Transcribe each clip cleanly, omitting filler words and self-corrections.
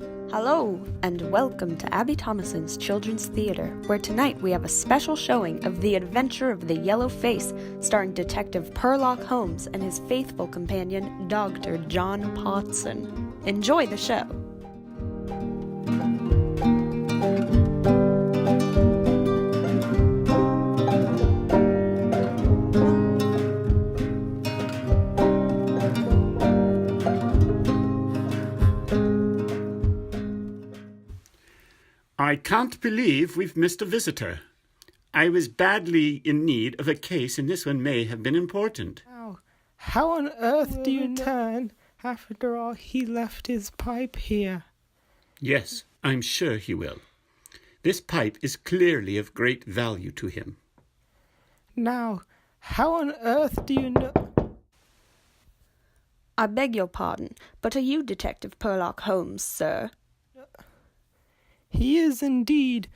Hello, and welcome to Abby Thomason's Children's Theater, where tonight we have a special showing of The Adventure of the Yellow Face, starring Detective Sherlock Holmes and his faithful companion, Dr. John Potson. Enjoy the show! I can't believe we've missed a visitor. I was badly in need of a case, and this one may have been important. How on earth do you turn? After all, he left his pipe here. Yes, I'm sure he will. This pipe is clearly of great value to him. Now, how on earth do you know... I beg your pardon, but are you Detective Sherlock Holmes, sir? He is indeed,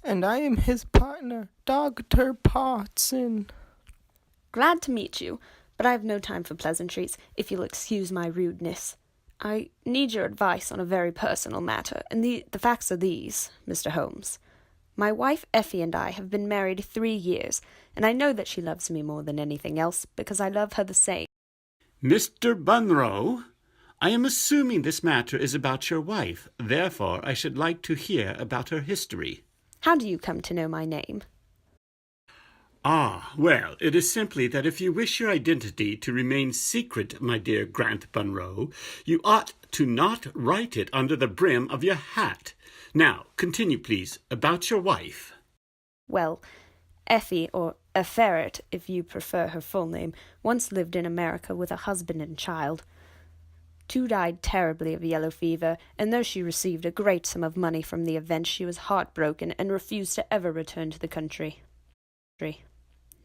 and I am his partner, Dr. Potson. Glad to meet you, but I have no time for pleasantries, if you'll excuse my rudeness. I need your advice on a very personal matter, and the facts are these, Mr. Holmes. My wife Effie and I have been married 3 years, and I know that she loves me more than anything else, because I love her the same. Mr. Bunro, I am assuming this matter is about your wife. Therefore, I should like to hear about her history. How do you come to know my name? Well, it is simply that if you wish your identity to remain secret, my dear Grant Bunro, you ought to not write it under the brim of your hat. Now, continue, please, about your wife. Well, Effie, or Ferret, if you prefer her full name, once lived in America with a husband and child. 2 died terribly of yellow fever, and though she received a great sum of money from the event, she was heartbroken and refused to ever return to the country.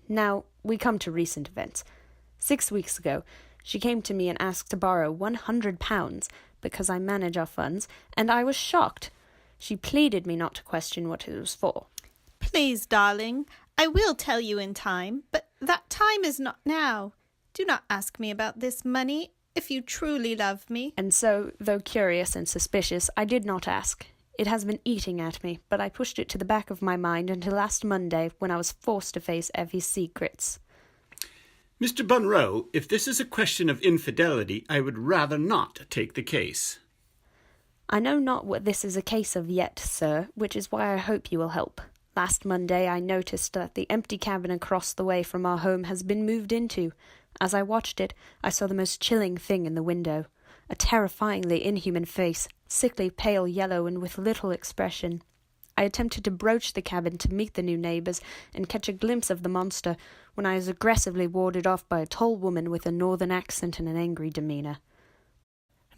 Now, we come to recent events. 6 weeks ago, she came to me and asked to borrow £100 because I manage our funds, and I was shocked. She pleaded me not to question what it was for. Please, darling, I will tell you in time, but that time is not now. Do not ask me about this money if you truly love me. And so, though curious and suspicious, I did not ask. It has been eating at me, but I pushed it to the back of my mind until last Monday, when I was forced to face Effie's secrets. Mr. Bunro, if this is a question of infidelity, I would rather not take the case. I know not what this is a case of yet, sir, which is why I hope you will help. Last Monday I noticed that the empty cabin across the way from our home has been moved into. As I watched it, I saw the most chilling thing in the window. A terrifyingly inhuman face, sickly pale yellow and with little expression. I attempted to broach the cabin to meet the new neighbours and catch a glimpse of the monster, when I was aggressively warded off by a tall woman with a northern accent and an angry demeanour.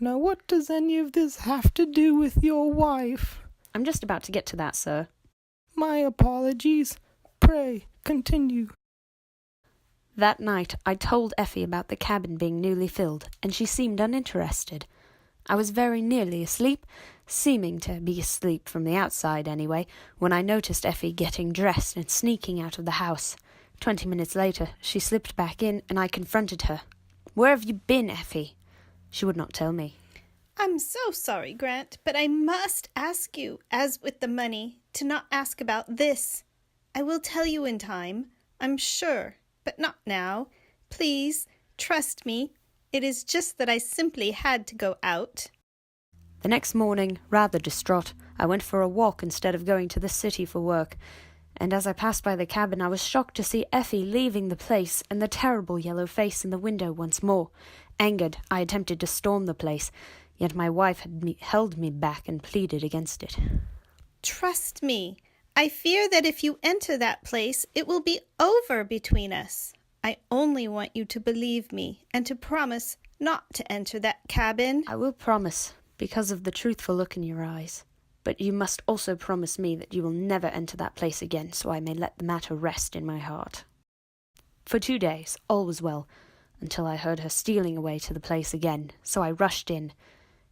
Now what does any of this have to do with your wife? I'm just about to get to that, sir. My apologies. Pray, continue. That night I told Effie about the cabin being newly filled, and she seemed uninterested. I was very nearly asleep, seeming to be asleep from the outside anyway, when I noticed Effie getting dressed and sneaking out of the house. 20 minutes later, she slipped back in, and I confronted her. "Where have you been, Effie?" She would not tell me. I'm so sorry, Grant, but I must ask you, as with the money, to not ask about this. I will tell you in time, I'm sure, but not now. Please, trust me. It is just that I simply had to go out. The next morning, rather distraught, I went for a walk instead of going to the city for work, and as I passed by the cabin I was shocked to see Effie leaving the place and the terrible yellow face in the window once more. Angered, I attempted to storm the place, yet my wife had held me back and pleaded against it. Trust me. I fear that if you enter that place, it will be over between us. I only want you to believe me and to promise not to enter that cabin. I will promise, because of the truthful look in your eyes. But you must also promise me that you will never enter that place again, so I may let the matter rest in my heart. For 2 days, all was well, until I heard her stealing away to the place again, so I rushed in.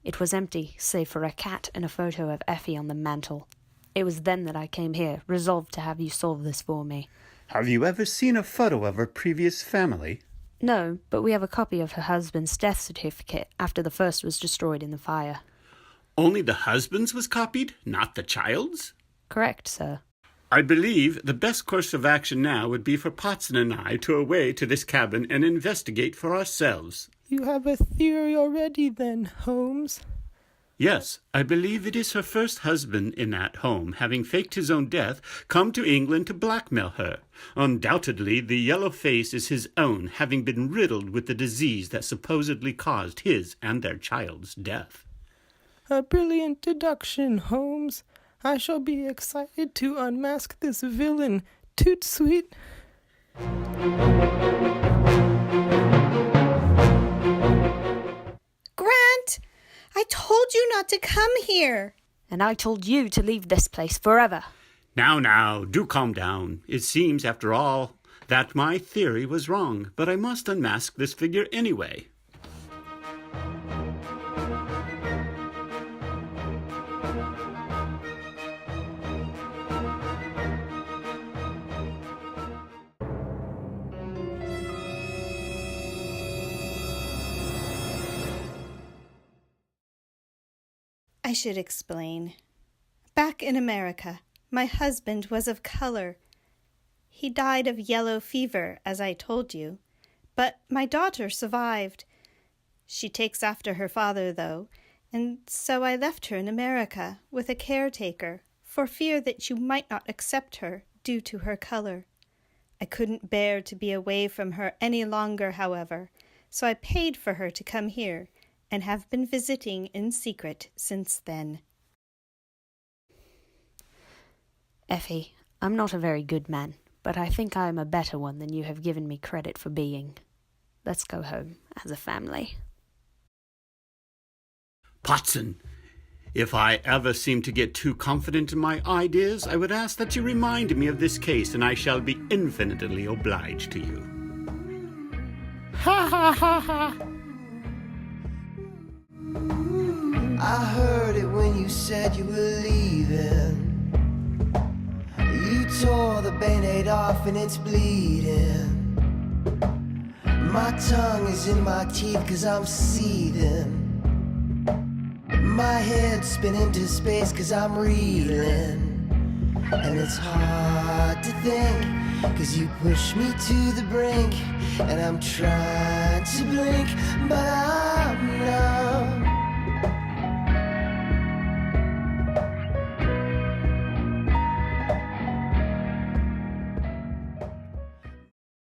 It was empty, save for a cat and a photo of Effie on the mantel. It was then that I came here, resolved to have you solve this for me. Have you ever seen a photo of her previous family? No, but we have a copy of her husband's death certificate after the first was destroyed in the fire. Only the husband's was copied, not the child's? Correct, sir. I believe the best course of action now would be for Potson and I to away to this cabin and investigate for ourselves. You have a theory already then, Holmes? Yes, I believe it is her first husband in that home, having faked his own death, come to England to blackmail her. Undoubtedly, the yellow face is his own, having been riddled with the disease that supposedly caused his and their child's death. A brilliant deduction, Holmes. I shall be excited to unmask this villain. Toot sweet. Grant! I told you not to come here. And I told you to leave this place forever. Now, do calm down. It seems, after all, that my theory was wrong, but I must unmask this figure anyway. I should explain. Back in America, my husband was of color. He died of yellow fever, as I told you, but my daughter survived. She takes after her father, though, and so I left her in America with a caretaker for fear that you might not accept her due to her color. I couldn't bear to be away from her any longer, however, so I paid for her to come here and have been visiting in secret since then. Effie, I'm not a very good man, but I think I am a better one than you have given me credit for being. Let's go home as a family. Potson, if I ever seem to get too confident in my ideas, I would ask that you remind me of this case, and I shall be infinitely obliged to you. Ha ha ha ha! I heard it when you said you were leaving. You tore the Band-Aid off and it's bleeding. My tongue is in my teeth 'cause I'm seething. My head's spinning to space 'cause I'm reeling. And it's hard to think 'cause you push me to the brink. And I'm trying to blink, but I'm numb.